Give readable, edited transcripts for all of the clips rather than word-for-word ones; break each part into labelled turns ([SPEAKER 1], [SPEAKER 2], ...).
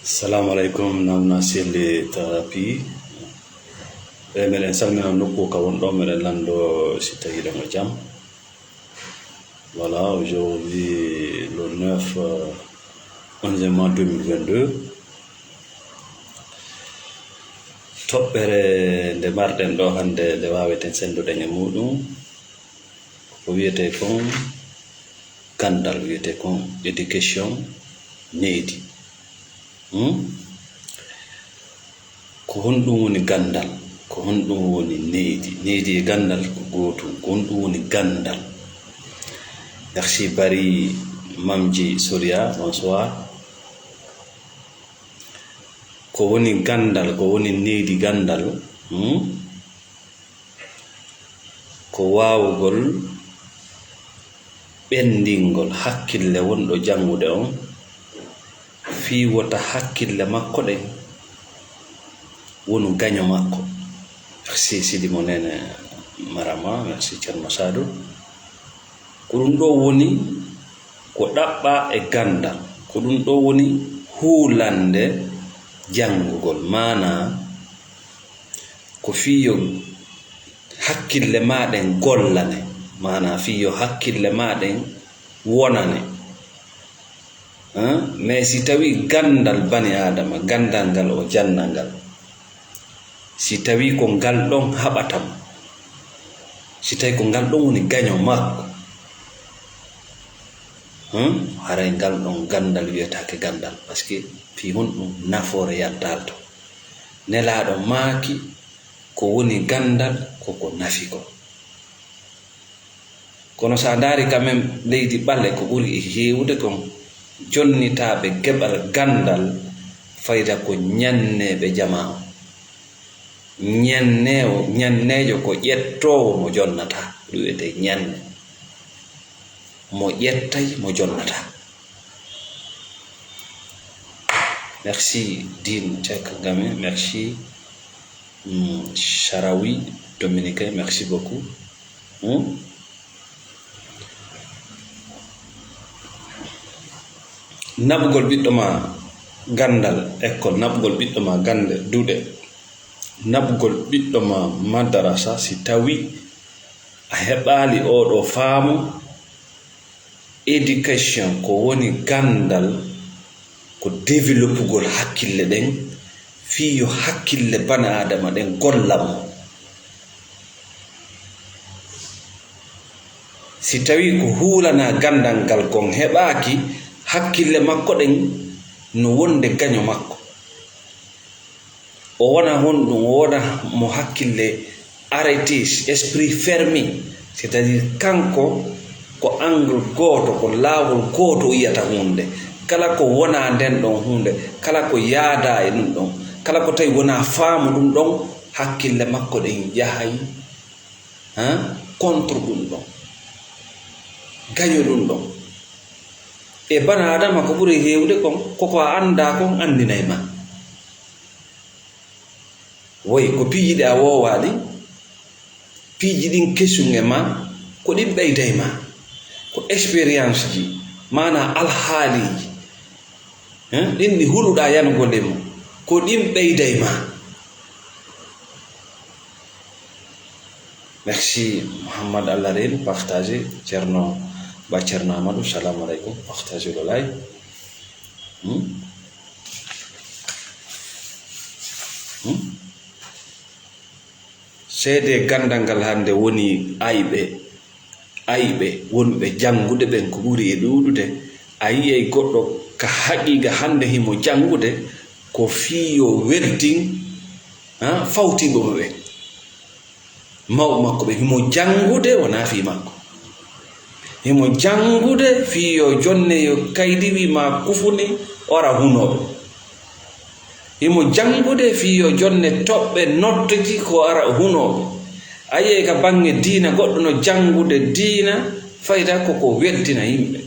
[SPEAKER 1] Assalamu alaikum namna sili tarapi menen salmina nokku ka won do meden lando sita yida mo jam. Voilà, aujourd'hui le 9 11 mois 2022 toɓɓere nde marɗen ɗo hande nde waweten sendude e muɗum ko wiyete kon gandal, wiyete kon éducation needi. Ko honɗum woni gandal, ko honɗum woni needi e gandal ko gotum, ko honɗum woni gandal. Merci Bari Mamji Soria, bonsoir. Ko woni gandal, ko woni needi gandal, ko wawugol ɓendingol hakkille wonɗo jangude on fi wota hakkille makko ɗen wonu gaño makko. Merci Sidi Monene Marama, merci Cerno Sadou. Ko ɗum ɗo woni ko ɗaɓɓa e gandal, ko ɗum ɗo woni huulande jangugol, mana ko fiyo hakkille maɗen gollane, mana fiyo hakkille maɗen wonane. Mais si tawi gandal bani adama, gandal ngal o jannal ngal, si tawi ko ngal ɗon haɓatam, si tawi ko ngal ɗon woni gaño makko, haray ngal ɗon gandal wiyetake gandal, par ce que fi honɗum nafoore yaddal to. Nelaɗo maaki ko woni gandal koko nafi ko. Kono sa daari quand même leydi ɓalle ko ɓuri e heewude kon jonnitaɓe geɓal gandal fayda ko ñanneɓe jama o, ñannejo ko ƴettowo mo jonnata, wiyete ñanne mo ƴettay mo jonnata. Merci Din Cheikh Game, merci Charawi Dominique, merci beaucoup. Naɓugol ɓiɗɗo ma gandal école, naɓugol ɓiɗɗo ma gande duuɗe, naɓugol ɓiɗɗo ma madarasa, si tawi a heɓali oɗo faamu. Éducation ko woni gandal, ko développugol hakkille ɗen fiyo hakkille bana adama ɗen gollamo. Si tawi ko huulana gandal ngal kon heɓaki, hakkille makko ɗen no wonde gaño makko, o wona honɗum, o wona mo hakkille arrêté, esprit fermé, c'est à dire kanko ko angle goto, ko laawol goto yiyata hunde. Kala ko wona nden ɗon hunde, kala ko yaada e ɗum ɗon, kala ko tawi wona faamu ɗum ɗon, hakkille makko ɗen yahay contre ɗum ɗon, gaño ɗum ɗon. E bana adama ko ɓuri hewde kon koko a anda kon andinay ma. Woy ko piiji ɗe a wowaɗi, piiji ɗin kesunge ma ko ɗin ɓeyday ma, ko expérience ji, mana alhaaliji ɗin ɗi huluɗa yanugo ndemo, ko ɗin ɓeyday ma. Merci Mouhammad Allarin, partagez. Cerno Ba Cerno Amadou, salam alaikum, partagez le live. Seede gandal ngal hande woni ayɓe wonɓe jangude ɓen ko ɓuri e ɗuɗude. A yiyay goɗɗo ka haqiqa hande himo jangude ko fiyo weltin fawtigo ɓe maw makko ɓe, himo jangude wona fi makko, himo jangude fiyo jonne yo kaydiwi ma kufuni ora hunoɓe, himo jangude fiyo jonne toɓɓe noddoji ko ara hunoɓe. A yiyay ka bange diina goɗɗo no jangude diina fayda koko weltina yimɓe,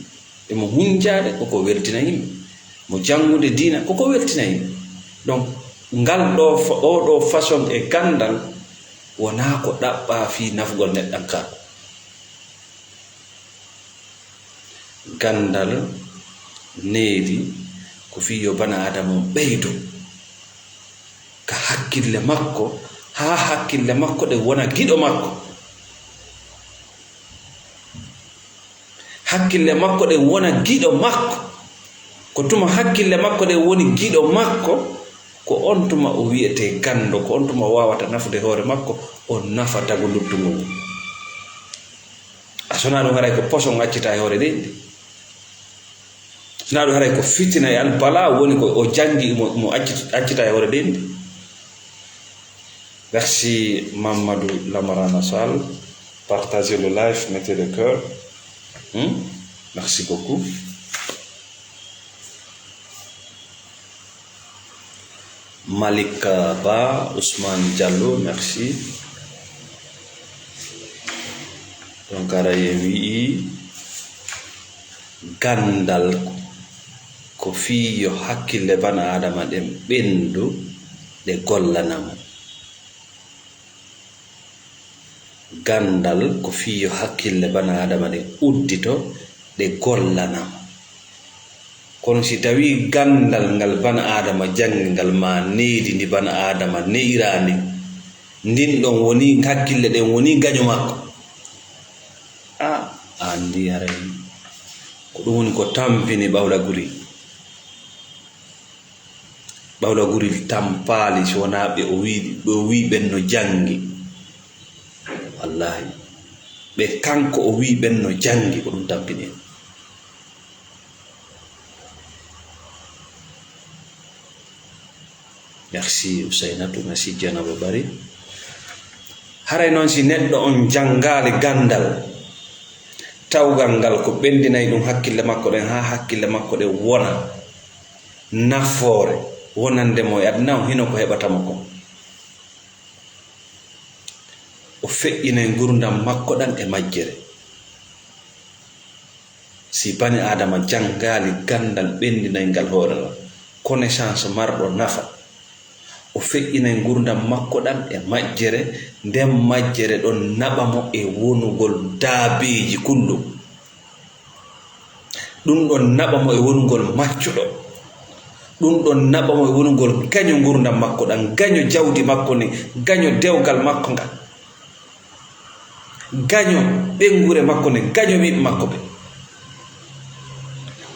[SPEAKER 1] emo hunjade koko weltina yimɓe, mo jangude diina koko weltina yimɓe. Donc ngal ɗo oɗo façon e gandal wona ko ɗaɓɓa fi nafugol neɗɗankako. Gandal needi ko fiyo bana adama ɓeydo ka hakkille makko ha hakkille makko ɗe wona giɗo makko, hakkille makko ɗe wona giɗo makko. Ko tuma hakkille makko ɗe woni giɗo makko, ko on tuma o wiyete gando, ko on tuma wawata nafude hoore makko, o nafatago luttugo mum. A sona ɗum haray ko poson accita e hoore ɗenɗi, sona ɗum haray ko fitina e albala woni ko o jangi mo accita e hoore ɗenɗi. Merci Mamadou Lamarana Sall, partagez le live, mettez le cœur. Merci beaucoup. Malika Ba, Ousmane Diallo, merci. Donc arayewi gandal ko fiyo hakkille bana adama ɗen ɓendu ɗe gollanamo. Gandal ko fiyo hakkille bana adama ɗe uddito ɗe gollanamo. Kono si tawi gandal ngal bana adama jangi ngal ma needi ndi bana adama ne'irandi, ndin ɗon woni hakkille ɗen woni gaño makko, andi haray ko ɗum woni ko tampini ɓawla guri. Ɓawla guri tampali so wona ɓe o wi ɓen no jangi, wallahi ɓe kanko o wi ɓen no jangi ko ɗum tampini. Merci Usainatou, merci Dieynaba Bari. Haray noon si neɗɗo on jangali gandal, tawgal ngal ko ɓendinayi ɗum hakkille makko ɗen ha hakkille makko ɗen wona nafoore wonandemo e aduna hino ko heɓatamo ko, o feƴƴinay gurdam makko ɗan e majjere. Si bani adama jangali gandal ɓendinayi ngal hoorema connaissance marɗo nafa, o feƴƴinay gurdam makko ɗan e majjere, nden majjere ɗon naɓamo e wonugol daabeji kullum, ɗum ɗon naɓamo e wonugol maccuɗo, ɗum ɗon naɓamo e wonugol gaño gurdam makko ɗan, gaño jawdi makko ni, gaño dewgal makko ngal, gaño ɓengure makko ni, gaño ɓiɓɓe makko ɓe.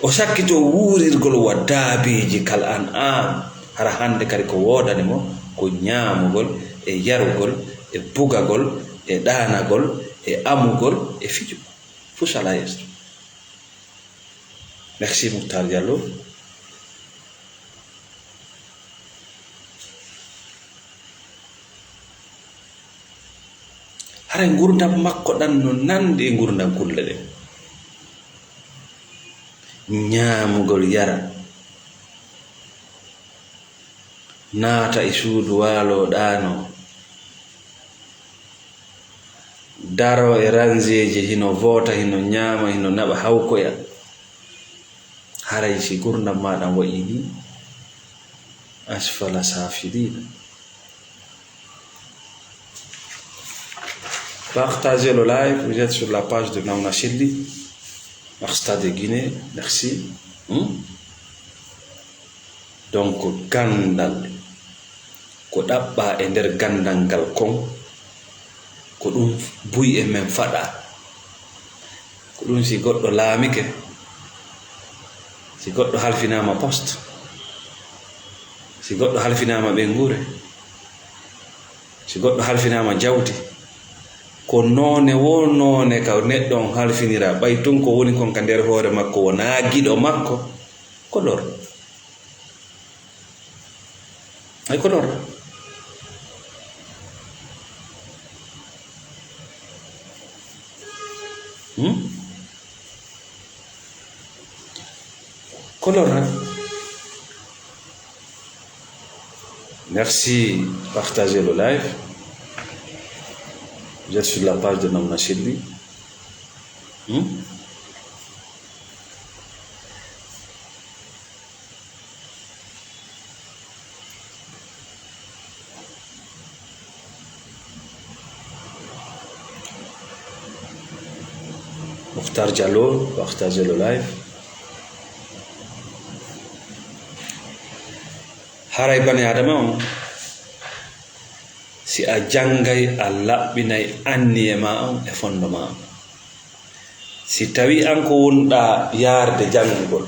[SPEAKER 1] O sakkito wuurirgol wa daabeji kal an hara hande kadi ko wodani mo ko ñaamugol e yarugol e bugagol e ɗanagol e amugol e fijugo fu sala yeeso. Merci Moutar Diallo. Hara gurdam makko ɗan no nandi e gurdam kulle ɗe, ñaamugol yara, naata e suudu waalo ɗaano, daro e rangeji hino voota, hino ñaama, hino naɓa hawkoya. Haray si gurdam maɗa wayi ni, asfala safilina. Partagez le live, vous êtes sur la page de Maouna Chilli, Stade de Guinée, merci. Donc gandal ko ɗaɓɓa e nder gandal ngal kon, ko ɗum buy e men faɗa, ko ɗum si goɗɗo laamike, si goɗɗo halfinama poste, si goɗɗo halfinama ɓengure, si goɗɗo halfinama jawdi, ko noone wo noone ka neɗɗo on halfinira ɓay tun ko woni kon ka nder hoore makko wona giɗo makko, ko lor ay ko lor. Colorant. Merci, partagez le live. Vous êtes sur la page de Maouna Chilli. Moutar Diallo, partagez le live. haray bani adama on si a jangay a laɓɓinay anniye ma on e fondo ma on si tawi an ko wonɗa yarde jangugol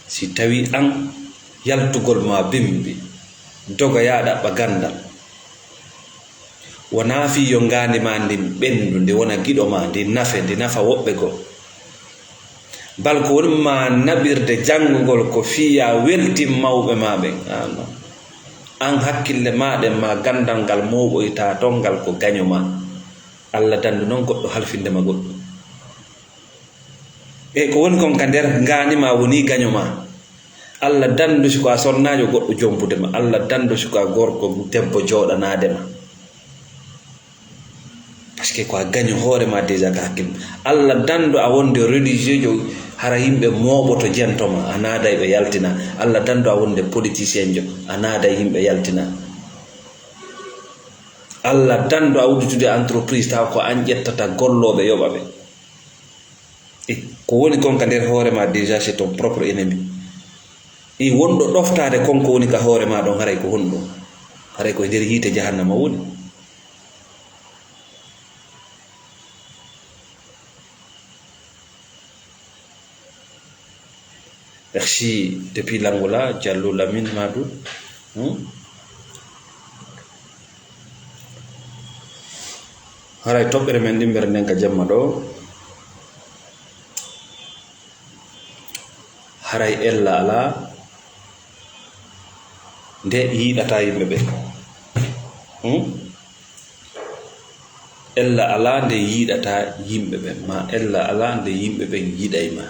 [SPEAKER 1] si tawi an yaltugol ma bimbi doga ya ɗaɓɓa gandal wona fi yo ngandi ma ndin ɓendu nde wona giɗo ma ndi nafe ndi nafa woɓɓe goo bal ko wonma naɓirde jangugol ko fiya weltin mawɓe ma ɓen an hakkille maɗen ma gandal ngal moɓoyta ton ngal ko gaño ma Allah dandu noon goɗɗo halfindema goɗɗo e ko woni kon ka nder ngandima woni gaño ma Allah dandu siko a sonnajo goɗɗo jompudema Allah dandu siko a gorko debbo joɗanadema parce que ko a gaño hoorema déjà ka hakkille Allah dandu a wonde religieux jo hara yimɓe moɓoto jentoma a naada ɓe yaltina Allah dandu a wonde politicien jo a naada yimɓe yaltina Allah dandu a wudditude entreprise taw ko an ƴettata golloɓe yoɓa ɓe e ko woni kon ka nder hoorema déjà c'est ton propre ennemi i wonɗo ɗoftade konko woni ka hoorema ɗon haray ko honɗum haray koye nder yiite jahannama woni merci depuis l'Angola Diallo Lamine Madou haray toɓɓere men ɗi nder nden ka jamma ɗo haray ella ala nde yiɗata yimɓe ɓe ella ala nde yiɗata yimɓe ɓe ma ella ala nde yimɓe ɓe yiɗay ma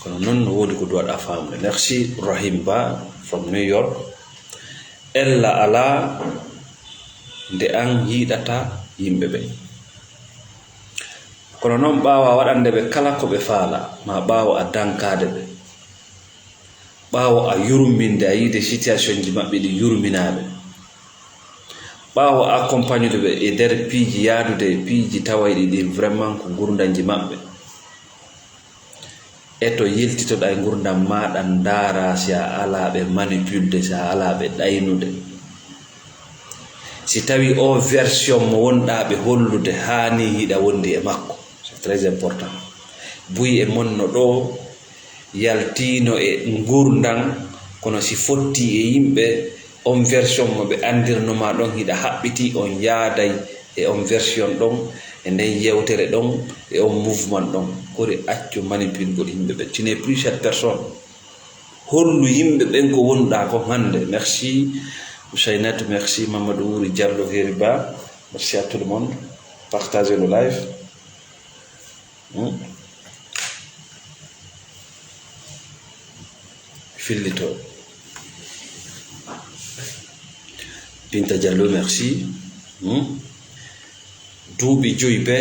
[SPEAKER 1] kono noon no wodi ko duwaɗa famde merci Rahim Ba from New York ella ala nde an yiɗata yimɓe ɓe kono noon ɓaawa waɗande ɓe kala ko ɓe faala ma ɓaawo a dankade ɓe ɓaawo a yurminde a yiide situation ji maɓɓe ɗi yurminaɓe ɓaawo accompagnude ɓe e nder piiji yaadude piiji tawayɗi ɗi vraiment ko gurdanji maɓɓe e to yiltitoɗa e gurdam maɗa ndaara si a alaɓe manipulde si a alaɓe ɗaynude si tawi o version mo wonɗaɓe hollude hani hiɗa wondi e makko c'est très important buyi e monno ɗo yaltino e gurdan kono si fotti e yimɓe on version mo ɓe andirnoma ɗon hiɗa haɓɓiti on yaaday e on version ɗon e nden yewtere ɗon e on mouvement ɗon kori accu manipulgol yimɓe ɓe tu n'es plus cette personne hollu yimɓe ɓen ko wonɗa ko hande merci Ousainatou merci Mamadou Wuri Diallo Heri Ba merci à tout le monde partagez le live fillito Binta Diallo merci duuɓi joyi ɓe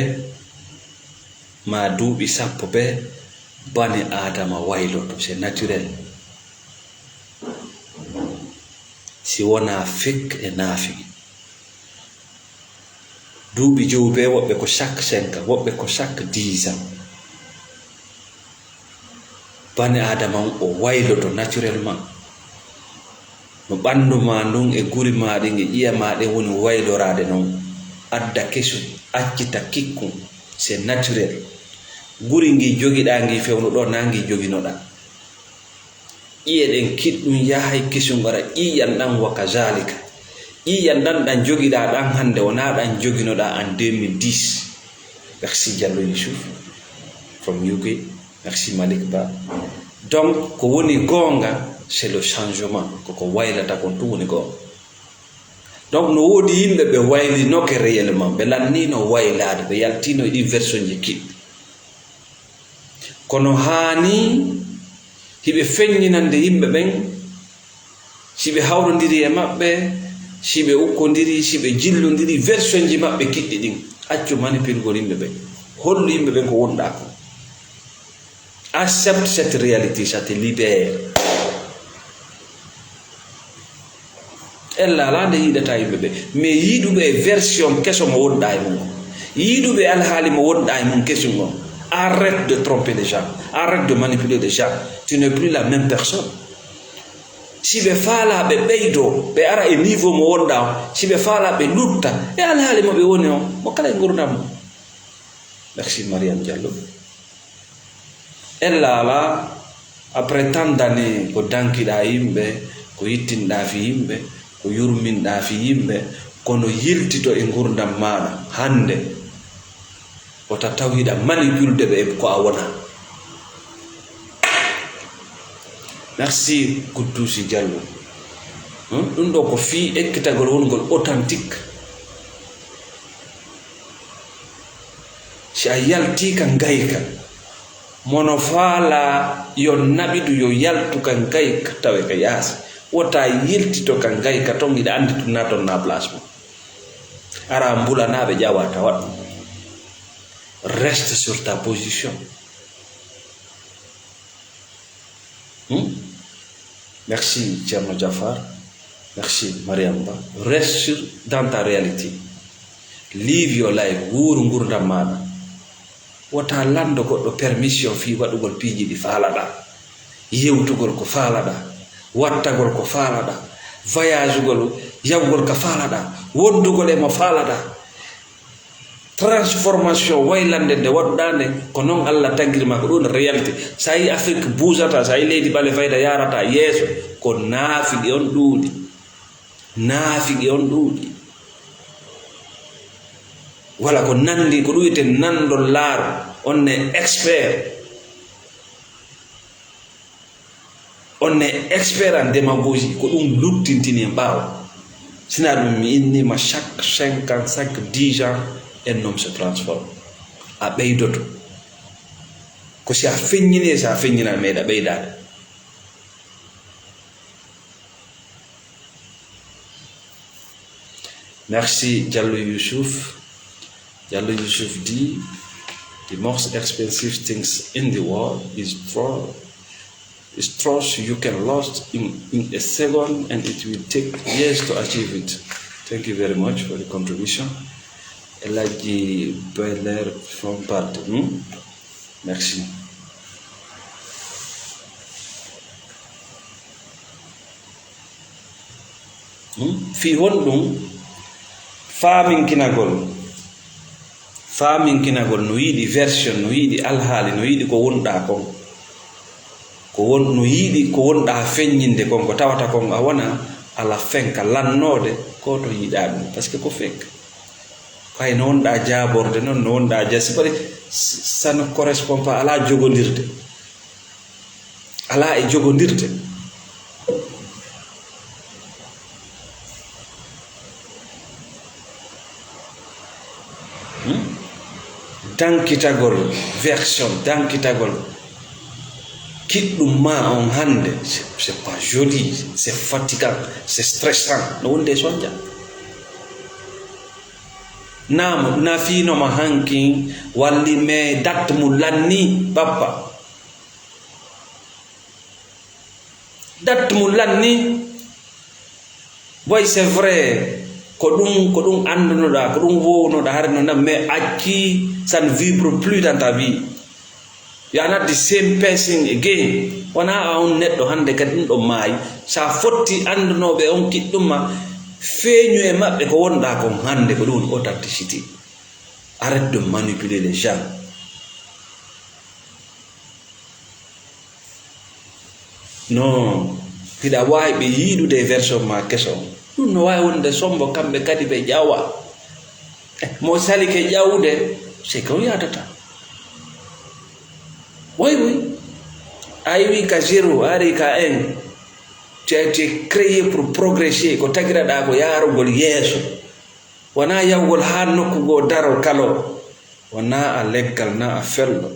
[SPEAKER 1] ma duuɓi sappo ɓe bani adama wayloto c'est naturel si wona fek e naafi duuɓi joyi ɓe woɓɓe ko chaque 5 ans woɓɓe ko chaque 10 ans bani adama o wayloto naturellement no ɓandu ma ndun e guri maɗe e ƴiya maɗe woni waylorade noon adda kesum accita kikkum c'est naturel guri ngi jogiɗa ngi fewno ɗo nangi joginoɗa ƴiye ɗen kiɗɗum yahay kesum gara ƴiyan ɗan waka zalika ƴiyan ɗan ɗan jogiɗa ɗan hande wona ɗan joginoɗa en 2010 merci Diallo Youssouf from UK merci Malik Ba donc ko woni gonga c'est le changement koko waylata kon tu woni gonga donc no wodi yimɓe ɓe waylinoke réellement ɓe lannino waylade ɓe yaltino e ɗi version ji kiɗɗi kono hani hiɓe feññinande yimɓe ɓen siɓe hawrodiri e maɓɓe siɓe ukkodiri siɓe jillodiri version ji maɓɓe kiɗɗi ɗin accu manipulgol yimɓe ɓen hollu yimɓe ɓen ko wonɗa ko accepte cette réalité ça te libère ella ala nde yiɗata yimɓe ɓe mais yiiɗuɓe e version keso mo wonɗa e mum yiiɗuɓe alhaali mo wonɗa e mum kesum on Arrête de tromper les gens. Arrête de manipuler les gens. Tu n'es plus la même personne. Si ɓe faala ɓe ɓeydo ɓe ara e niveau mo wonɗa o, si ɓe faala ɓe lutta e alhaali mo ɓe woni o, mo kala e gurdam mo. Merci Mariam Diallo. Elle là, après tant d'années ko dankiɗa yimɓe, ko yittinɗa fi yimɓe, ko yurminɗa fi yimɓe, kono yiltito e gurdam maɗa hande wota tawiɗa manipulde ɓe ko a wona. Merci Kouddousi Diallo. Ɗum ɗo ko fi ekkitagol wongol authentique. Si a yalti ka gayka mono faala yo naɓiɗu yo yaltu ka gayka tawe ka yaasi, wota yiltito ka gayka ton iɗa andi ɗum na ton na place mo ara mbulanaɓe ƴawa tawat. Reste sur ta position. Merci Thierno Jafar. Merci Mariam Ba. Reste dans ta réalité. Live your life. Wuru ngurdam maɗa. Wota lando goɗɗo permission fi waɗugol piiji ɗi faalaɗa, yewtugol ko faalaɗa, wattagol ko faalaɗa, voyagegol yawgol ko faalaɗa, wondugol e mo faalaɗa. Transformation waylande nde waɗuɗa nde ko noon Allah tagirma ko ɗum réalité. Sa yi Afrique bougata, sa yi leydi ɓale fayda yarata yeeso, ko naafiɓe on ɗuuɗi, naafiɓe on ɗuuɗi. Wala ko nandi ko ɗuyte nandol laaro, on est expert. On est expert en démagogie, ko ɗum luttintini e ɓaawo. Sina ɗum mi innima chaque 55 10 ans un homme se transforme. A ɓeydoto ko si a feññini sa feññina meeɗa ɓeydade. Merci Diallo Youssouf. Diallo Youssouf dit the most expensive things in the world is trust you can lose in a second and it will take years to achieve it. Thank you very much for the contribution. Eladji Beller from part. Merci. Fi wonɗum faminkinagol no yiɗi version, no yiɗi alhaali, no yiɗi ko wonɗa kon, no yiɗi ko wonɗa feññinde kon, ko tawata kon a wona ala fenka lannode ko to yiɗa ɗum, par ce que ko fekka kay no wonɗa jaborde noon no wonɗa jasi pare ça ne correspond pas ala jogodirde, ala e jogodirde. Dankitagol version, dankitagol kiɗɗum ma on hande, c'est pas joli, c'est fatigant, c'est stressant, no wonde sonja. Nam na finoma hankin walli me dat mu lanni babba, dat mu lanni boy, c'est vrai ko ɗum andunoɗa, ko ɗum wownoɗa har no nam, mais acci ça ne vibre plus dans ta vie. You are not the same person again. Wana on neɗɗo hande kadi ɗum ɗo maayi, sa fotti andunoɓe on kiɗɗumma feeñu e maɓɓe ko wonɗa kon hande ko ɗum authenticité. Arrête de manipuler les gens. Non, hiɗa wawi ɓe yiiɗude version ma keso ɗum no wawi wonde sombo kamɓe kadi ɓe ƴawa mo sali ke ƴawde c'est que o yadata. Oui, a yiwi ka 0 ari ka 1, tu as été créé pour progresser, ko tagiraɗa ko yarugol yeeso, wona yawgol ha nokkugo daro kalo, wona a leggal na a fello.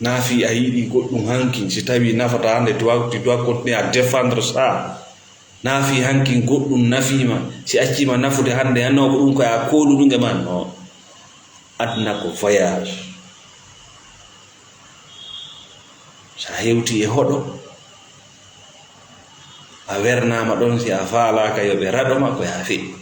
[SPEAKER 1] Nafi a yiɗi goɗɗum hanki, si tawi nafata hande tu dois continuer à défendre ça. Nafi hanki goɗɗum nafima, si accima nafude hande hanno ko ɗum koye a koluɗuge man. Non, adna ko voyage. Sa hewti e hoɗo a wernama ɗon, si a faalaka yoɓe raɗoma ko ya feƴi.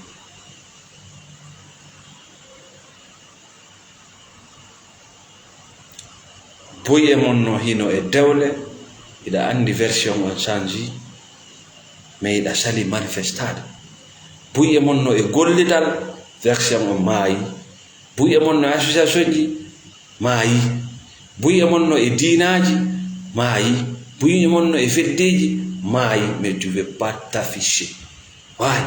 [SPEAKER 1] boye mon no hino e dewle ida andi version on change mais ida sali manifestade buye mon no e gollidal version on maayi buye mon no association ji maayi buye mon no e dinaji maayi buye mon no e feddeji maayi mais tu veux pas t'afficher why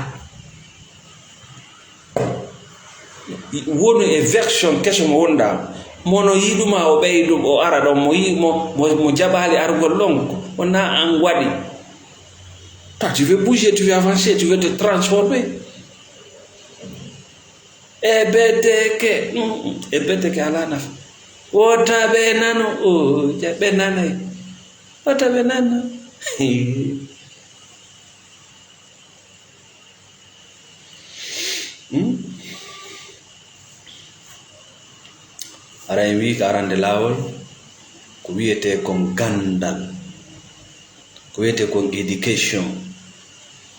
[SPEAKER 1] wono e version keso mo wonda mono yiduma o ɓeydum o ara ɗon mo yi mo jaɓali argol lonko wonna an waɗi toi tu veux bouger, tu veux avancer, tu veux te transformer ebeteke ala nafa wota ɓe nano o ɓe nanay wota ɓe nano ara en wi ka arande lawol ko wiyete kon gandal ko wiyete kon education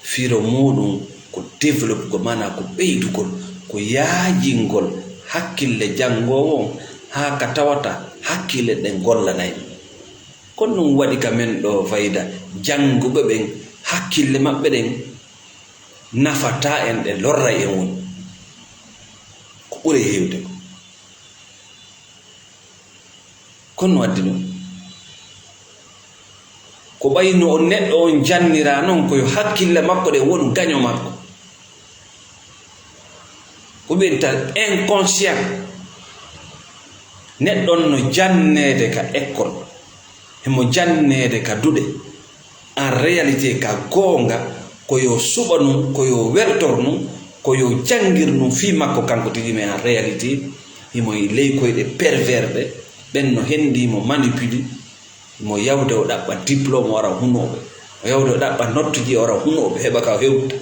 [SPEAKER 1] firo muɗum ko développe ko mana ko ɓeydugol ko yaajingol hakkille jangowo ha ka tawata hakkille ɗen gollanay kon ɗum waɗi ka men ɗo fayida janguɓe ɓen hakkille maɓɓe ɗen nafata en ɗe lorra en woni ko ɓuri hewde kono waddi ɗum ko ɓayno o neɗɗo on jannira noon koyo hakkille makko ɗe woni gaño makko ko ɓenta inconscient neɗɗon no jannede ka école emo jannede ka duɗe en réalité ka goonga koyo suɓa num koyo wertor num koyo jangir num fi makko kanko tigi mais en réalité imo ley koyɗe pervers ɗe ɓen no hendi mo manipuli mo yawde o ɗaɓɓa diplôme o ara hunoɓe o yawde o ɗaɓɓa nottuji o ara hunoɓe heɓa ka hewta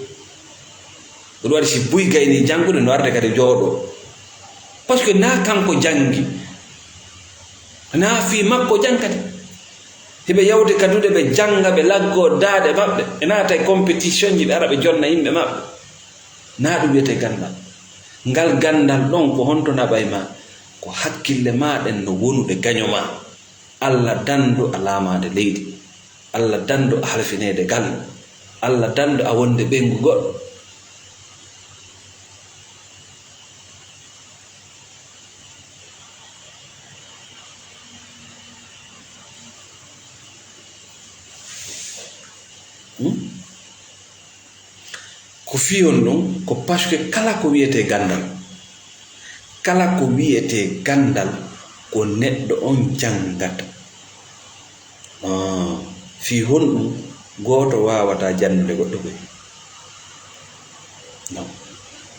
[SPEAKER 1] ɗum waɗi si buy gayni janngude no arde kadi jooɗo par ce que na kanko jangi na fi makko jangkati heɓe yawde kadude ɓe janga ɓe laggo daade maɓɓe ɓe naata e compétition ji ɓe ara ɓe jonna yimɓe maɓɓe na ɗum wiyete gandal ngal gandal ɗon ko honto naɓay ma ko hakkille maɗen no wonude gaño ma Allah dandu a laamade leydi Allah dandu a halfinede galle Allah dandu a wonde ɓengu goɗɗo ko fiyon ɗum ko par ce que kala ko wiyete gandal kala ko wiyete gandal ko neɗɗo on jangata fi honɗum goto wawata jannude goɗɗo ɓe non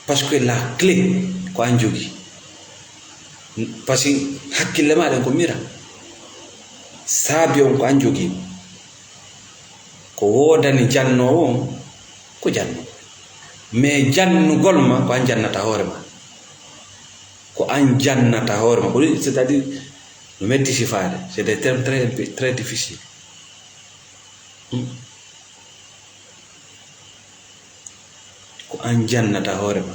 [SPEAKER 1] parce que la clé ko an jogi parce que hakkille maɗen ko mira saabi on ko an jogi ko wodani jannowo on ko janno mais jannugol ma ko an jannata hoore ma ko an jannata hoore ma ko c'est à dire no metti sifade c'est des termes très difficiles ko an jannata hoore ma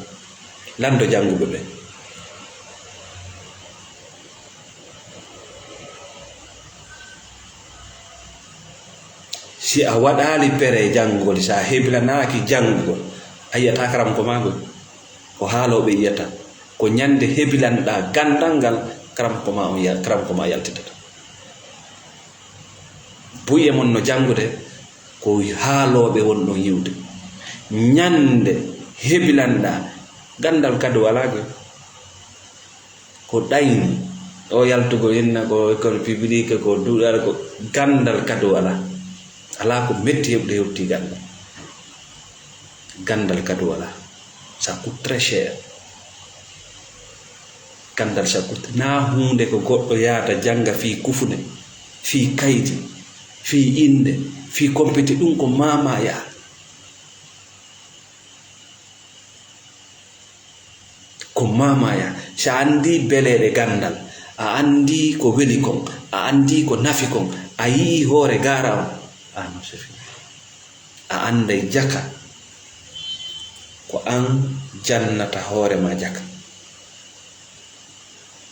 [SPEAKER 1] lando janguɓe ɓe si a waɗali pere janngugol sa heblanaki janngugol a yiyata karam ko magol ko haaloɓe yiyata ko ñande hebilanɗa gandal ngal karam ko ma yaltitata buye mon no jangude ko haaloɓe wonno yiwde ñande hebilanɗa gandal kadi walago ko ɗayni o yaltugo henna ko école publique ko duɗal ko gandal kadi wala ala ko metti heɓde hewti gandal kadi wala ça coûte très cher gandal ça coûte na hunde ko goɗɗo yaata janga fi kufude fi kayti fi inde fi compéti ɗum ko mama ya ko mama ya sa andi beleɗe gandal a andi ko weli kon a andi ko nafi kon a yii hoore gara on non c'est fini a anday jaka ko an jannata hoore ma jaka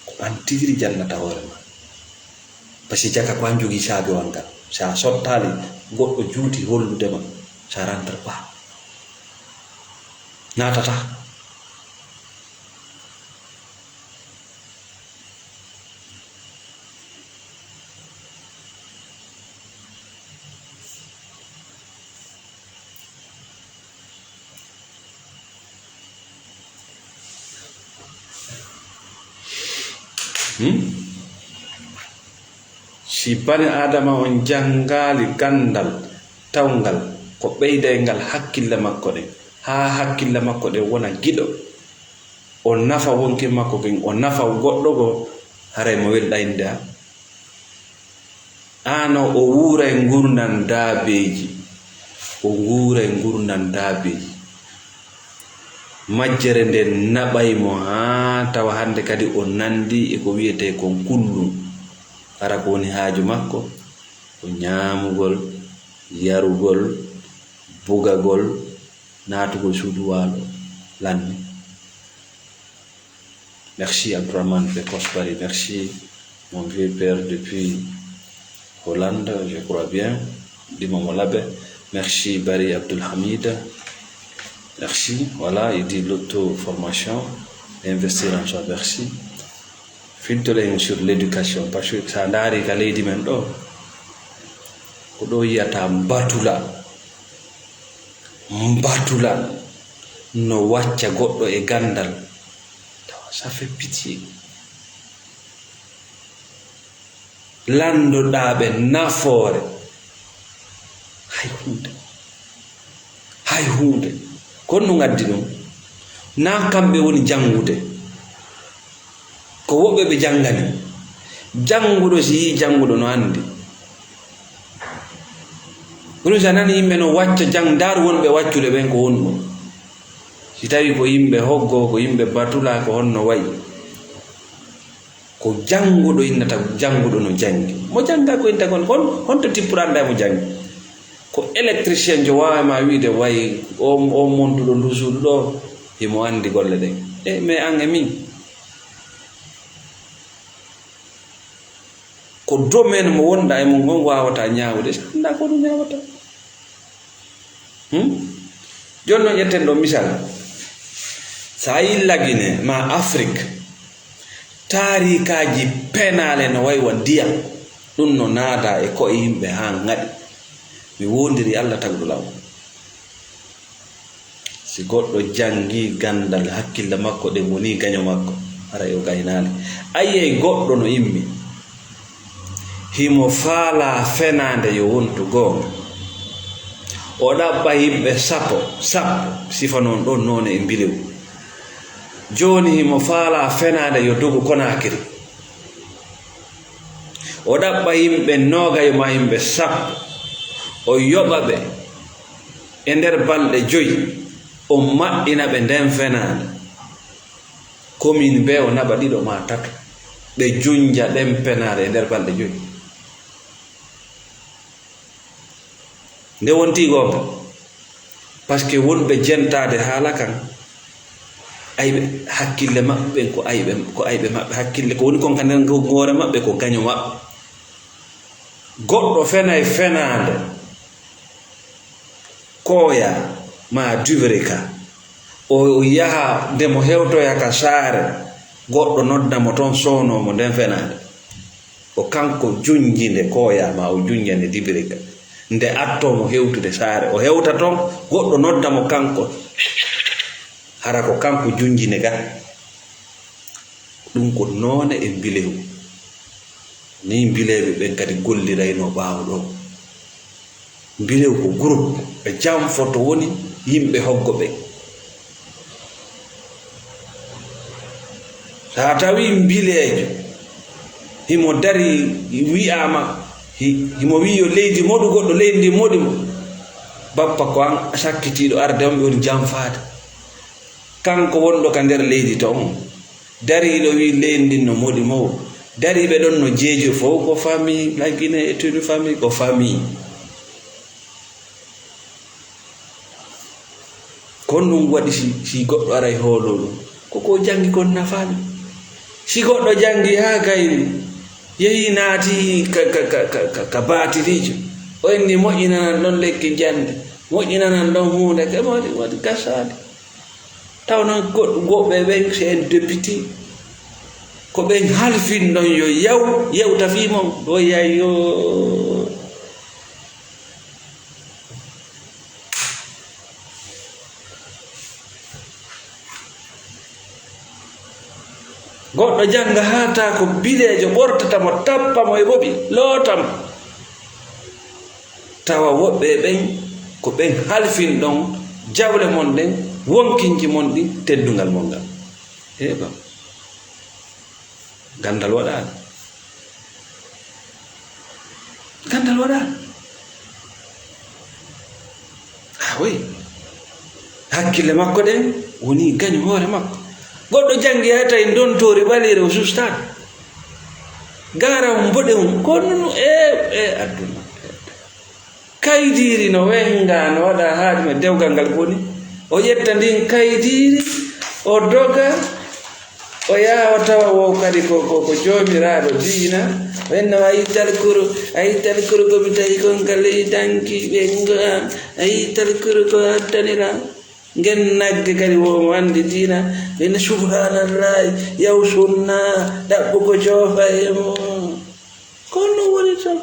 [SPEAKER 1] ko an tigiri jannata hoore ma pasi jaka ko anjugi saabe wanga sa sottali goddo juuti hollude ma sa rantar ba natata si bani adama on jangali gandal tawngal ko ɓeydengal hakkille makko ɗen ha hakkille makko ɗen wona giɗo o nafa wonki makko ken o nafa goɗɗo go haray mo welɗa inde ano o wuura e gurnan daabeji o wuura e gurnan daabeji majjere nden naɓaymo ha tawa hande kadi o nandi e ko wiyete kon kullum ara ko woni haaju makko ko ñaamugol yarugol bugagol naatugol suudu waalo lanni. Merci Abdourahmane Bekos Bari, merci mon vieux père depuis Hollande, je crois bien, dit Maman Labe. Merci Bari Abdulhamid. Merci, voilà, il dit l'auto-formation, investir en soi, merci. Filtrer sur l'éducation, parce que ça n'a rien qu'à l'aider maintenant. Kodo yata mbatula no wacca goddo e gandal, ça fait pitié. Lando dabe nafoore hay hunde kon no ngaddi dum na kambe woni jangude ko wobbe be jangani jangudo si jangudo no andi kono janani yimbe no wacca jang dar wonbe waccude ben ko wonno si tawi ko yimbe hoggo ko yimbe batula ko honno wayi ko jangudo innata jangudo no jangi mo janga ko inta kon honto tippuranda mo jangi ko électricien jo waama wiide wayi o montudo ndusudo do himo andi golle de mais an e min ko domaine mo wonda e mo gon wawata nyaawde nda ko dum nyaawata jonno yetten do misal sa lagine ma Afrique tarikaji penale no way won diam dum no naada e ko yimbe ha ngadi mi wondiri Allah tagdo law si goddo jangi gandal hakkille makko de woni gaño makko ara yo gaynale ayye goddo no immi himo faala fenande yo wontu gonga o dabba yimbe sappo sifa non don none e bilew joni himo faala fenande yo dogu Konakiri o dabba yimbe nogay ma yimbe sappo o yoba be e nder balde joyi o maddina be den fenande commune be o naba dido ma tato be junja den penare e nder balde joyi nde wonti gonga parce que wonbe jentade haala kan aybe hakkille mabbe ko aybe mabbe hakkille ko woni kon kan ngore mabbe ko gaño mabbe goddo fenay fenande koya ma duvreka o yaha de mo hewto yaka saare goddo nodda mo ton sono mo den fenande o kanko junjinde koya ma o junjande duvreka nde atto mo hewtude saare o hewta ton goddo nodda mo kanko hara ko kanko junjine ga dum ko none e bilew ni bilebe ben kadi gollirayno baawo do bilew ko groupe be jam foto woni yimbe hoggobe sa tawi bilejo himo dari wi'ama himo wiyo leydi modu goddo leydi modi mo bappa ko an sakkitido arde on be woni jam faade kanko wondo ka der leydi ton dari do wi leydi no modi mo dari be don no jeejo fo ko famille la Guinée est une famille ko famille kon dum wadi si goddo aray hololo ko jangi kon nafani si goddo jangi ha gayni yehi naati ka batirijo o inni moƴƴinanan ɗon lekki jande moƴƴinanan ɗon hunde ke waɗi gasade taw noon goɓɓe ɓen so en député ko ɓen halfin ɗon yo yewta fimon o yayyo goɗɗo janga hata ko bilejo ɓortatamo tappamo e ɓoɓi lootamo tawa woɓɓe ɓen ko ɓen halfin ɗon jawle mon ɗen wonkinji mon ɗin teddugal mon ngal heɓa gandal waɗani oui hakkille makko ɗen woni gañu hoore makko goɗɗo jangi hata en don tori ɓalire o sustani gara mboɗe mum konnu adduna kaydiri no wenga no waɗa haadime dewgal ngal boni o ƴetta ndin kaydiri o doga o yawa tawa wo kadi ko jomiraɗo diina wenno ayi talkuru komi tawi kon kale danki ɓengo am ayi talkuru ko addaniram ngen nagge kadi wo wandi diina ɓene subhanallahi yaw sunna ɗaɓɓu ko joofa e mo konno woni tan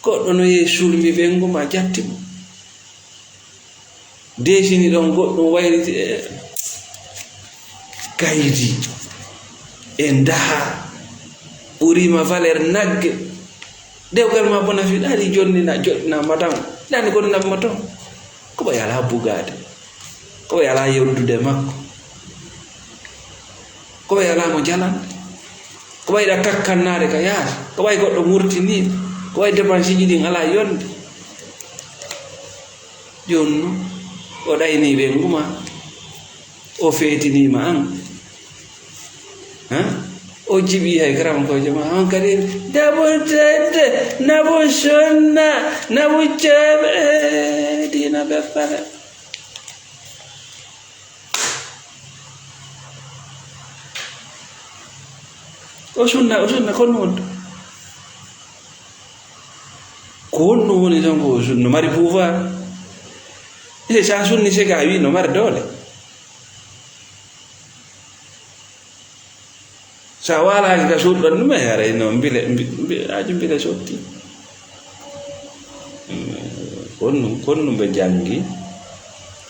[SPEAKER 1] goɗɗo no yehi sulmi ɓengo ma jatti mo desini ɗon goɗɗum wayriti kaydi e daha ɓurima valeur nagge dewgal ma bona fi ɗaɗi jonnina joɗɗinama tan ɗani kono namma ton ko ɓay ala bugade ko ɓay ala yewdude makko ko ɓay ala mo jalande ko ɓayɗa kakkannade ka yaata ko ɓay goɗɗo murtiniɗo ko ɓay dépense ji ɗin ala yonde jonno o ɗayni ɓe nguma o feetinima an o jiɓi hay karamankoje ma on kadi dabo tedde nabo sonna nabo ceɓe dina ɓe fare o sunna konno wonto ko honno woni tan ko sunno mari pouvoir sa sunni se ka wi no mari doole sa walaaki ka suɗɗon ɗume ara no aji mbile sotti konno ɓe jangi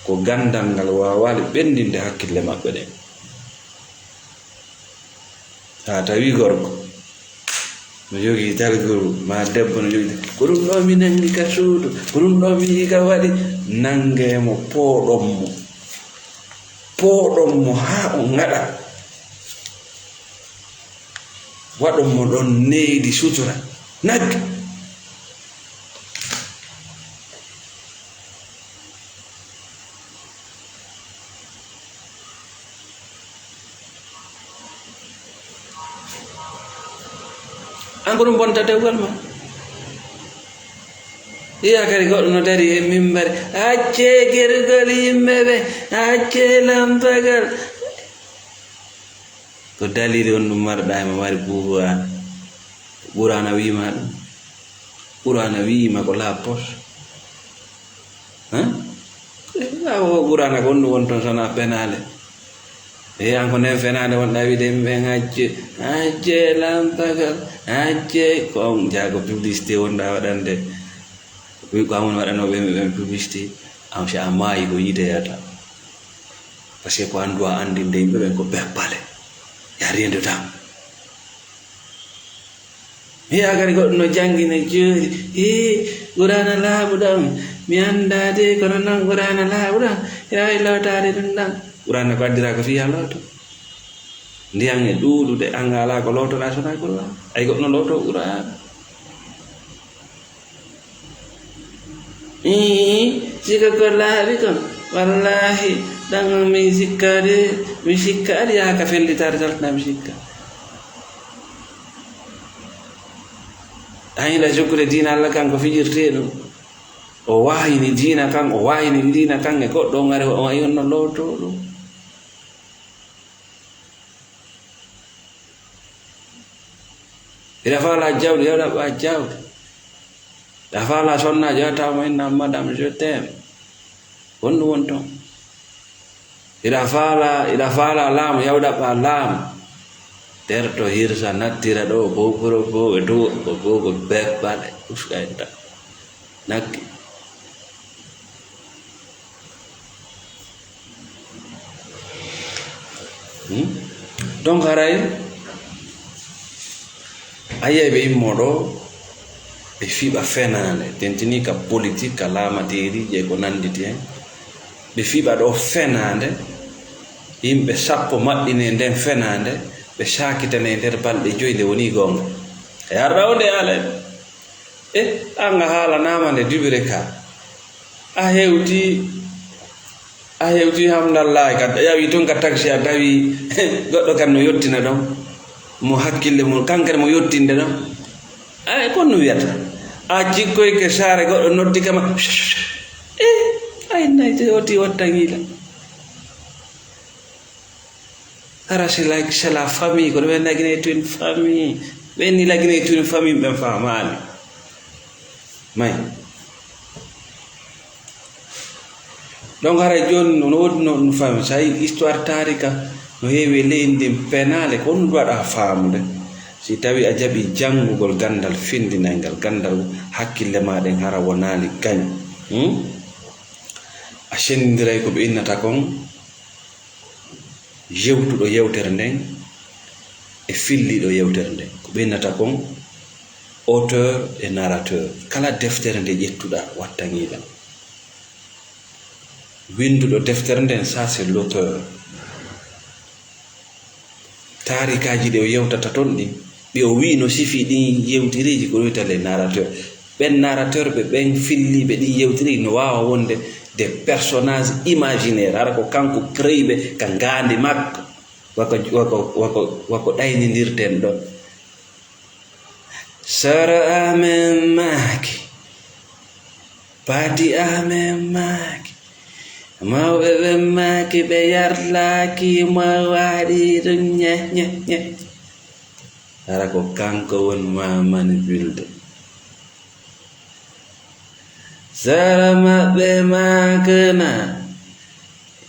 [SPEAKER 1] ko gandal ngal wawali ɓendinde hakkille maɓɓe ɗen ha tawi gorko no jogi talguru ma debbo no jogi ko ɗum ɗo mi nangi ka suudu ko ɗum ɗo mi yi ka waɗi nangemo poɗon mo ha o ngaɗa waɗon mo ɗon neydi sutura nagge an ko ɗum bonta dewgal ma iya kadi goɗɗo no dari e mimbare acce gergol yimɓe ɓe acce lampagal ko dalili on ɗum marɗa ema mari pouvoir ɓurana wima ɗum ɓurana wima ko la pos o ɓurana ko on ɗum won toon sona penale an ko nden fenade wonɗa wiide yimɓe acce lampagal acce ko on jago publicité wonɗa waɗande wi ko amon waɗanoɓe ɓen publicité an si a maayi ko yideyata par ce que ko andu a andinde yimɓe ɓen ko beppale yariende tam hiya kadi goɗɗo no jangine jooɗi ɓurana laaɓu ɗam mi andade kono noon ɓurana laaɓu ɗam yawi lawtade ɗum ɗam ɓurana ko addira ko fiya lawto ndiyam e ɗuuɗude an ala ko lawtoɗa sona ko laaɓu ay goɗɗo no lawto ɓurana sika ko laaɓi kon wallahi ɗan mi sikka aɗa yaha ka fellitare taltana mi sikka an yiɗa joggude diina Allah kan ko fijirte ɗum o wayini diina kan e goɗɗo on ari o ayi on no lowto ɗum ila fala jawdi yawda ba jawdi la fala sonna jata mo inna madame je t'aime wondu wonto ila fala lam yawda ba lam terto hirsa nattira do bobro bo do bo bek bale uskaita nakki donc haray ayeɓe immoɗo ɓe fiɓa fenande tentini ka politique ka lamateri je ko nanditi hen ɓe fiɓa ɗo fenande yimɓe sappo maɗɗine nden fenande ɓe sakitane nder balɗe 5 nde woni gonga e arɗa o nde ala anga haalanama nde dubire ka a hewti hamdallahi kad yawi ton ka taxi a tawi goɗɗo kan no yottina ɗon mo hakkille mo kankane mo yottinde ɗon ay kon no wiyata a jikkoyke saare goɗɗo noddi kama ay nayi oti wattangila ara c'est la famille kono ɓe lagine to une famille ɓenni lagine to une famille ɓen famani may donc hara joni no wodi no fami sa yi histoire tarika no heewi leydi penale ko on waɗa faamude si tawi a jaɓi janngugol gandal findinaygal gandal hakkille maɗen hara wonali gañ a sendiray ko ɓe innata kon yewtuɗo yewtere nden e filliɗo yewtere nden ko ɓe innata kon auteur et narrateur kala deftere nde ƴettuɗa wattangiɗa winduɗo deftere nden ça c'est l'auteur tarikaji ɗe o yewtata toon ɗin ɓe o wi no sifi ɗin yewtiriji ko wiyta les narrateur ɓen narrateur ɓe ɓen filliɓe ɗin yewtiriji no wawa wonde des personnages imaginaire hara ko kanko créiɓe ka ngandi makko wako ɗaynidirten ɗon sara amen maaki baadi amen maaki mawɓe ɓe maaki ɓe yarlaki ma waɗi ɗum ñe hara ko kanko won ma manipulde sara maɓɓe maakana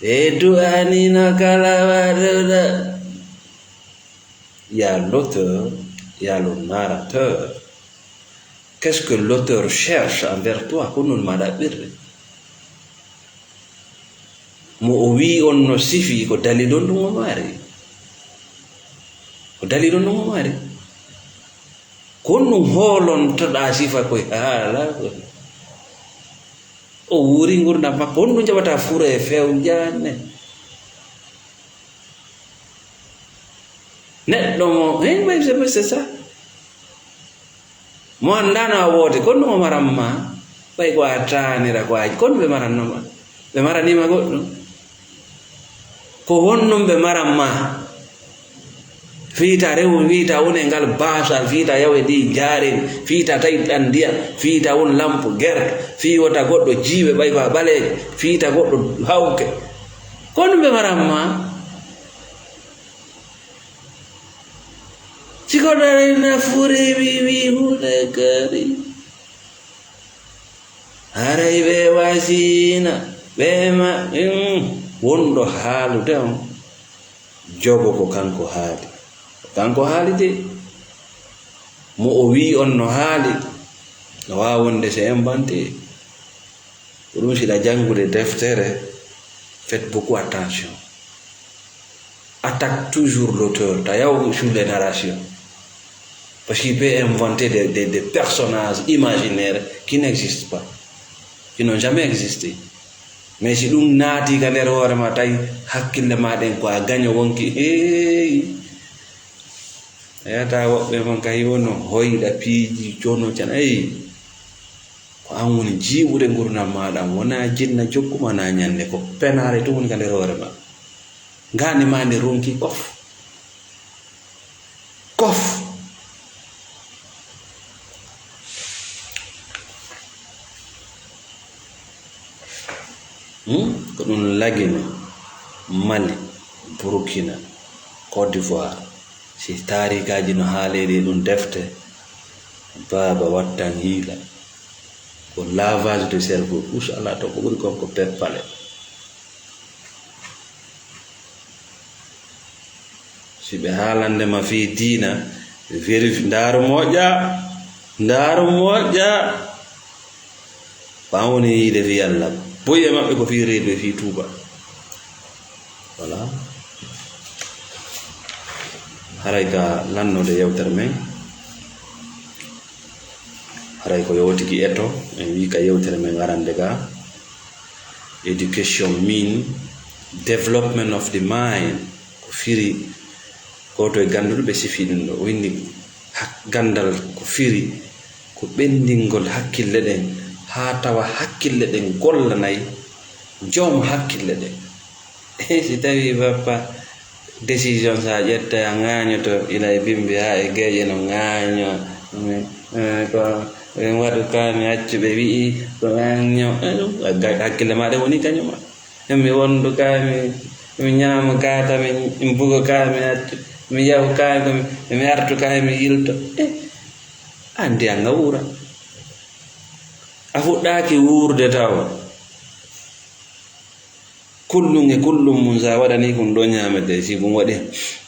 [SPEAKER 1] ɓe du'anino kala waɗuɗo y a l'auteur, y a le narrateur. Qu'est-ce que l'auteur cherche envers toi? Kono maɗa ɓirde mo o wi on no sifi ko dalil on ɗum o mari ko dalil on ɗum o mari kon ɗum hoolontoɗa sifa koye haala o wuri gurdam makko on ɗum jaɓata fura e few janne neɗɗo mo c'est ça mo andano a woote kon ɗum o maranma ɓay ko a tanira ko aji kon ɓe marannoma ɓe maranima goɗɗo ko wonnum ɓe maranma fiita rewu fiita won e ngal basal fiita yawe ɗi jaaren fiita tawi ɗan ndiyam fiita won lampe gerte fi wota goɗɗo jiiɓe ɓay ko a ɓaleejo fiita goɗɗo hawke kono ɓe maranma sikoɗarina furi wiwi huɗe gari haray ɓe wasina ɓe ma wonɗo haalude on jogo ko kanko haali kanko haali de mo o wi on no haali no wawa wonde c'est inventé ko ɗum siɗa janngude deftere faites beaucoup attention attaque toujours l'auteur ta yaw sur les narrations parce qu'il peut inventer des personnages imaginaires qui n'existent pas qui n'ont jamais existé mais si ɗum naati ka nder hoore ma tawi hakkille maɗen ko a gaño wonki yata woɓɓe man kay wono hoyɗa piiji cono can ko an woni jiiɓude gurdam maɗa wona jinna jokkuma na ñande ko penare to woni ka nder hoore ma ngande ma nde ronki kof ko ɗum lagine Mali Burkina Côte d'Ivoire si tarikaji no haaleɗe ɗum defte baba wattan hiila ko lavage de cerveau Allah to ko ɓuri konko peppale si ɓe haalandema fi diina vérifie ndaaru moƴƴa ɓawoni yiide fi Allah boye maɓɓe ko fi reedu e fi tuuba voilà haray ka lannode yewtere men haray ko yowtiki eto en wi ka yewtere men arande ga education mean development of the mind ko firi koto e ganduɗo ɓe sifi ɗum ɗo winni gandal ko firi ko ɓendingol hakkille ɗen ha tawa hakkille ɗen gollanayi joom hakkille ɗen si tawi bappa décision sa ƴetta a ŋaañoto ila e bimbi ha e geeƴe no ŋaaño ko waɗu kami accu ɓe wi'i ko ŋaaño hakkille maɗe woni kañuma mi wondu kami mi ñaama kaata mi bugo kami accu mi yaw kami mi artu kami yilto andi a ngawura a fuɗɗaki wurde tawa kullum e kullum mum sa waɗani kum ɗo ñamete si kum waɗi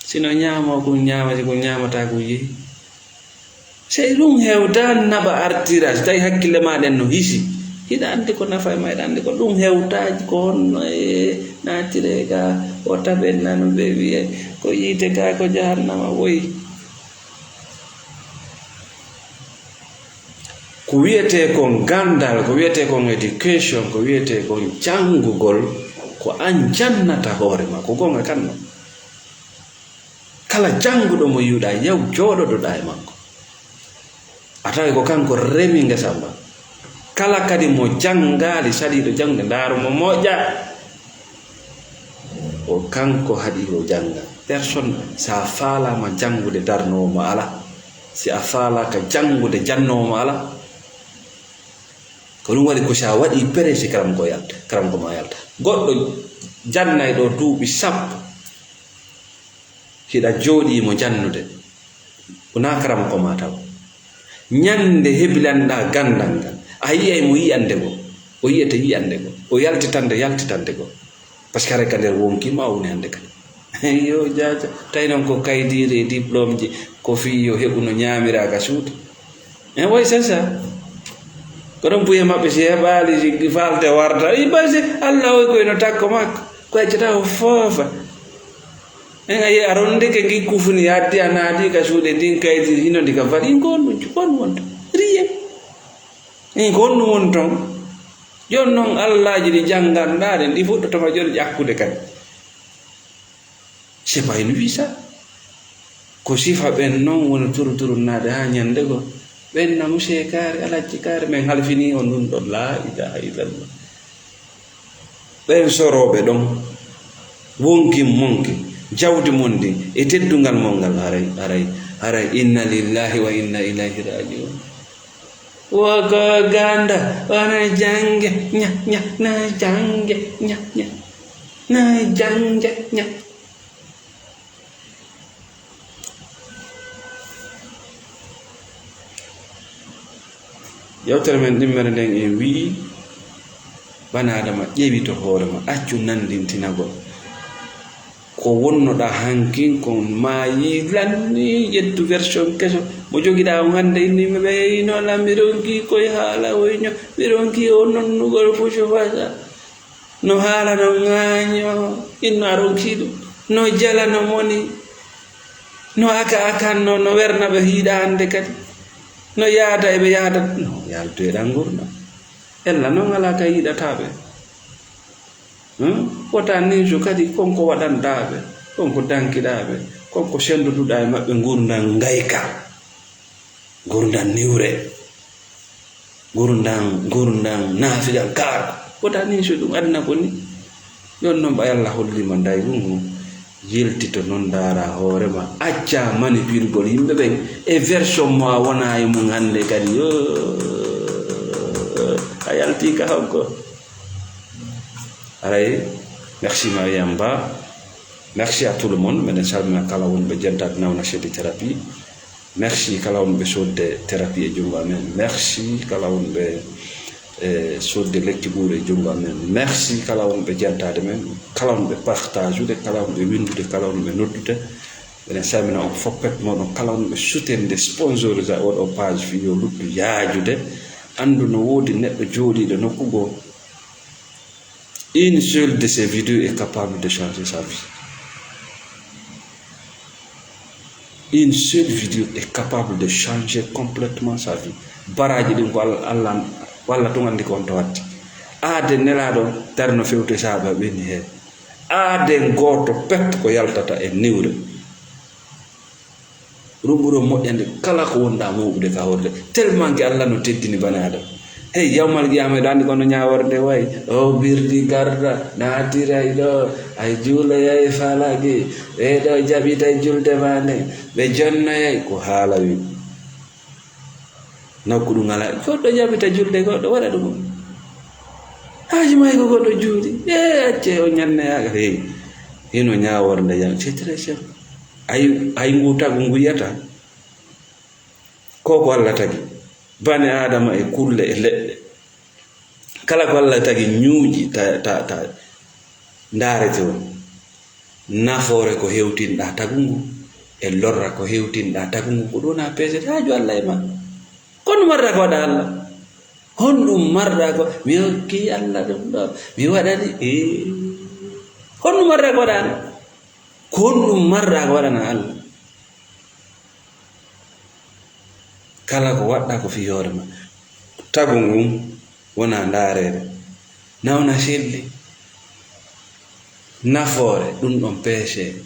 [SPEAKER 1] sino ñaamo kum ñaama si kum ñamata kum yehi sey ɗum hewta naɓa artira so tawi hakkille maɗen no hisi hiɗa andi ko nafa e ma hiɗa andi ko ɗum hewtaji ko honno e natire ga o taɓen nano ɓe wiye ko yiite ga ko jahannama woyi ko wiyete kon gandal ko wiyete kon education ko wiyete kon janngugol ko an jannata hoorema ko gonga kanno kala jannguɗo mo yiwɗa yaw jooɗoɗoɗa e makko a tawi ko kanko remi ngesa mba kala kadi mo janngaali saɗiɗo janngude ndaaru mo moƴƴa o kanko haɗiro jannga personne sa faalama janngude darnowomo ala si a faalaka janngude jannowomo ala ko ɗum waɗi ko sa waɗi pérési karam ko ma yalta goɗɗo jannay ɗo duuɓi sappo hiɗa jooɗimo jannude wona karam ko ma taw ñande hebilanɗa gandal ngal a yiyay mo yiyande go o yiyete yiyande go o yaltitande go par ce que hara ka nder wonkima o woni hande kadi yo jaja tawi noon ko kaydiri e diplôme ji ko fi yo heɓu no ñamiraga suuta en way c'est ça ko ɗon buye maɓɓe si heɓali si falte warta i basi Allah oy koyno takko makko ko accata o foofa en a yi aron ndeke gi kufuni addi a naati ka suuɗe ndin kaydiri hino ndi ka faɗi ko honɗum kon wonto rien ko honɗum won ton jon noon Allahji ɗi jannganɗaɗen ɗi fuɗɗotoma joni ƴakkude kadi c'est pas une visa ko sifa ɓen noon woni turturunnaade ha ñande go ɓenna monsieur kaari alacci kaari min halfini on ɗum ɗon la ilaha illallah ɓen soroɓe ɗon wonki monki jawdi mon ndi e teddungal mon ngal haray inna lillahi wa inna ilayhi rajiun wogo ganda wana jange nya na jange nya na jange nya yewtere men ɗimmere nden en wii banaadama ƴeewito hoorema accu nandintinago ko wonnoɗa hankin kon maayi lanni ƴettu version keso mo jogiɗa on hannde innima ɓe inola mi ronki koye haala woyño mi ronki o nonnugol pucco fasa no haala no ŋaaño inno a ronki ɗum no jala no moni no akanno no werna ɓe hiiɗa hannde kadi no yaada eɓe yaada no yaltoyɗan gurna ella noon ala ka yiɗataɓe wota ni so kadi konko waɗanɗaɓe konko dankiɗaɓe konko sendoduɗa e maɓɓe gurdan ngayka gurdan niwre gurdan naafigal kaako wota ni so ɗum adna ko ni yon noon ɓay Allah hollima nday ɗum yeltito noon daara hoorema acca manipulgol yimɓe ɓen e version mo a wona e mum hannde kadi yo a yaltika hanko aray merci Mariam Ba merci à tout le monde menen salmina kala wonɓe jentade nawna chedi thérapie merci kala wonɓe sodde thérapie e junngo amen, merci kala wonɓe sodde lekki ɓuure e junngo amen, merci kala wonɓe jantade men, kala wonɓe partage ude, kala wonɓe windude, kala wonɓe noddude. Eɗen salmina on foppet moɗon kala wonɓe soutende sponsorisa oɗo page fi yo luttu yaajude andu no woodi neɗɗo jooɗiɗo nokku goo. Une seule de ces vidéos est capable de changer sa vie. Une seule vidéo est capable de changer complètement sa vie. Baraji ɗin ko Allah walla tun andi ko on to watti. Aade nelaɗo darno fewte saaba ɓenni heen. Aade gooto pet ko yaltata e niwre. Ruɓuro moƴƴande kala ko wonɗa muɓude ka horde tellement que Allah no teddini bani Adama. Hey, yawmal qiyama ɗo andi kono ñaworde way o birdi garda naatiray ɗo ay juuloyay falaki ɓeɗo jaɓitay julde ma nde ɓe jonnoyay ko haala wi nokku ɗum ala goɗɗo jaɓita julde goɗɗo waɗa ɗum haji may ko goɗɗo juuɗi acce o ñanneyaka hey hino ñaworde jam c'est très simple. ay ngu tagu ngu yiyata ko Allah tagi bani Adama e kulle e leɗɗe kala ko Allah tagi ñuuƴi ta ndaarete on nafoore ko hewtinɗa tagu ngu e lorra ko hewtinɗa tagu ngu ko ɗona peesete haaju Allah e ma kono marra ko waɗa Allah honɗum marra ko mi hokki Allah ɗum ɗo mi waɗani honɗum marra ko waɗa Allah honɗum marra ko waɗana Allah kala ko waɗɗa ko fi hoore ma tagu ngun wona ndaarede nawna selli nafoore ɗum ɗon peese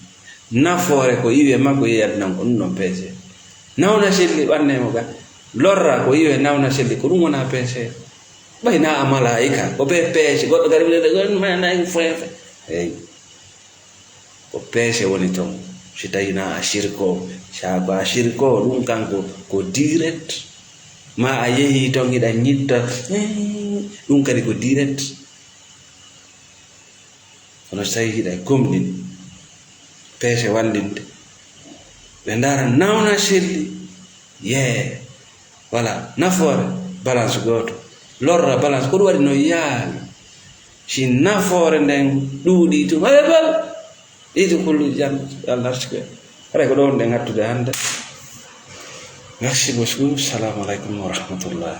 [SPEAKER 1] nafoore ko iwe makko yiyat nan ko ɗum ɗon peese nawna selli ɓannemo ga lorra ko iwe nawna selli ko ɗum wona peese ɓayna a malaika ko ɓe peese goɗɗo gari wiɗeɗe feefe eyi ko peese woni toon si tawina a sirko saako a sirko ɗum kanko ko direct ma a yehi toon iɗa ñitta ɗum kadi ko direct kono so tawi hiɗa gomɗin peese wallinde ɓe ndara nawna selli voilà nafoore balance goto lorra balance ko ɗum waɗi no yaawi si nafoore nden ɗuuɗi tum bal ɗiɗi kulluji jan Allah artike haɗa ko ɗon nde ngattude hannde. Merci beaucoup. Salamu alaikum wa rahmatullah.